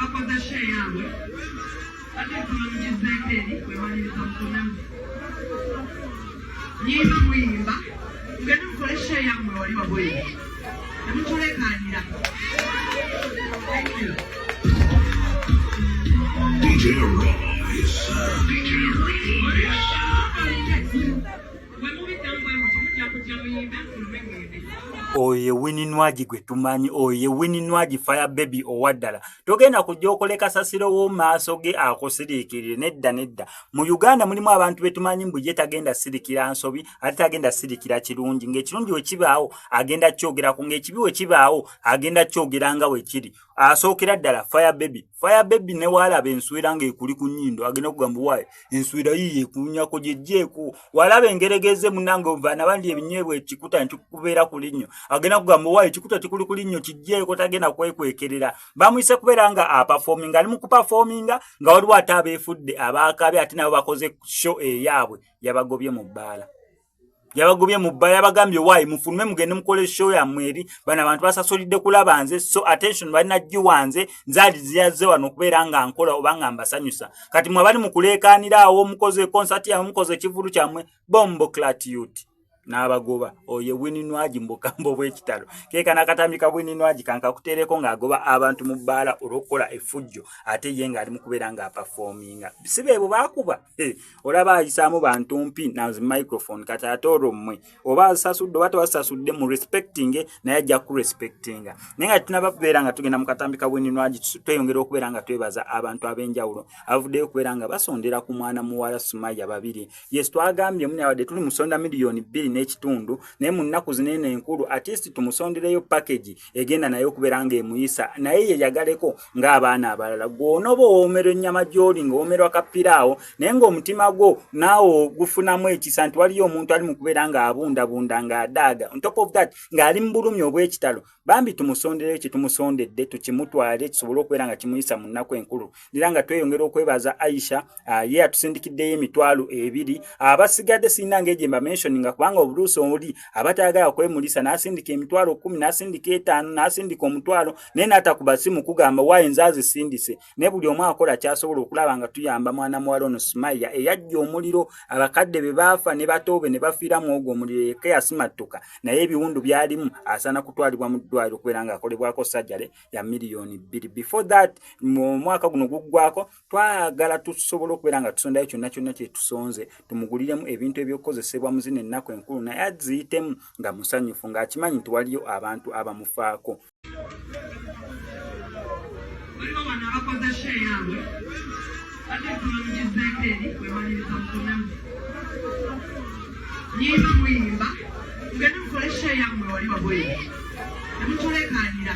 abakoze share yaabwe ate tulumizizeko eri wemaliriza mukonamu nyimba muyimba ngende mukole share yammwe wali wabwere temutulekanira. Thank you. DJ Royce. DJ Royce. Oye wininwaji gwe tumanyi, oye wininwaji Fire Baby owaddala togenda kujja okoleka sasiro wo maaso ge akosirikirire nedda mu Uganda mulimu abantu betumanyi mbuje tagenda sirikira nsobi ate tagenda sirikira kirungi ng'ekirungi we kibaawo agenda kyogera ku ng'ekibi we kibaawo agenda kyogera nga we kiri asookera ddala Fire Baby ne walabe enswera ng'ekuli ku nnyindo agenda kugamba wayi enswera yiye kunyako gyejjeeku walabe engeregeze munange ovana bandi ebinyebwe ekikuta ntukubeera ku linnyo agenda kugamba wayi ekikuta kikuli ku linnyo kijjeeko tagenda kwekwekerera bamuyise kubeera nga aperforminga ali mu kuperforminga nga waliwo ate abeefudde abaakabe ate nabo bakoze show eyaabwe yabagobye mu bbaala yabagambye wayi mufulume mugende mukole show ya mweri bana abantu basasolidde kulaba nze so attention balina jiwanze nzali ziyaze wano okubeera nga nkola obanga mbasanyusa kati mwe bali mukulekanira awo mukoze concert ya mukoze kivulu kyamwe bombo clat youth n'abagoba oye wininwaji mbokambo bw'ekitalo keeka nakatambika wininwaji kanka kutereko ng'agoba abantu mu bbaala olw'okukola effujjo ate ye ng'ali mu kubeera ng'aperforminga sibeebo baakuba olaba ayisaamu bantu mpi nazi microphone kati ate olwo mmwe oba asasudde oba tewasasudde mu respecting naye ajja kurespectinga naye nga tunababeera nga tugenda mu katambika wininwaji tweyongera okubeera nga twebaza abantu ab'enjawulo avuddeyo okubeera nga basondera ku mwana muwala Sumaya babiri yes twagambye munyawadde tuli musonda miliyoni 2 n'ekitundu naye mu nnaku zinene enkulu at least tumusondereyo package egenda naye okubeera ng'emuyisa naye yeyagaleko ng'abaana abalala gw'onoba owoomera ennyama gy'oli ng'owoomerwa kapiraawo naye ng'omutima gwo naawe gufunamu ekisa nti waliyo omuntu ali mu kubeera ng'abundabunda ng'adaaga on top of that ng'ali mu bulumi obw'ekitalo bambi tumusondereyo kye tumusondedde tukimutwale kisobole okubeera nga kimuyisa mu nnaku enkulu era nga tweyongera okwebaza Aisha ye atusindikiddeyo emitwalo 2 abasigadde sirina ng'egye mba mentioninga kubanga obuluusi oli abatayagala kwemulisa n'asindika emitwalo 10 n'asindika 5 n'asindika omutwalo naye n'atakuba simu kugamba wayi nzaazi sindise ne buli omu akola kyasobola okulaba nga tuyamba mwana muwala ono Sumaya eyajja omuliro abakadde be baafa ne batoobe ne bafiiramu ogwo omuliro eka yasimattuka naye ebiwundu byalimu asana kutwalibwa mu ddwaliro okubeera ng'akolebwako sajjale ya miliyoni 2 before that mu mwaka guno guggwako twagala tusobola okubeera nga tusondayo kyonna kye tusonze tumuguliremu ebintu ebyokukozesebwa mu zino ennaku enkulu naye aziyitemu nga musanyufu ng'akimanyi nti waliyo abantu abamufaako. Waliwo wano abakoze share yaabwe ate tulumizizeko eri wemaliriza mukonamu nyimba muyimba ngende mukole share yammwe wali wabwere temutulekanira.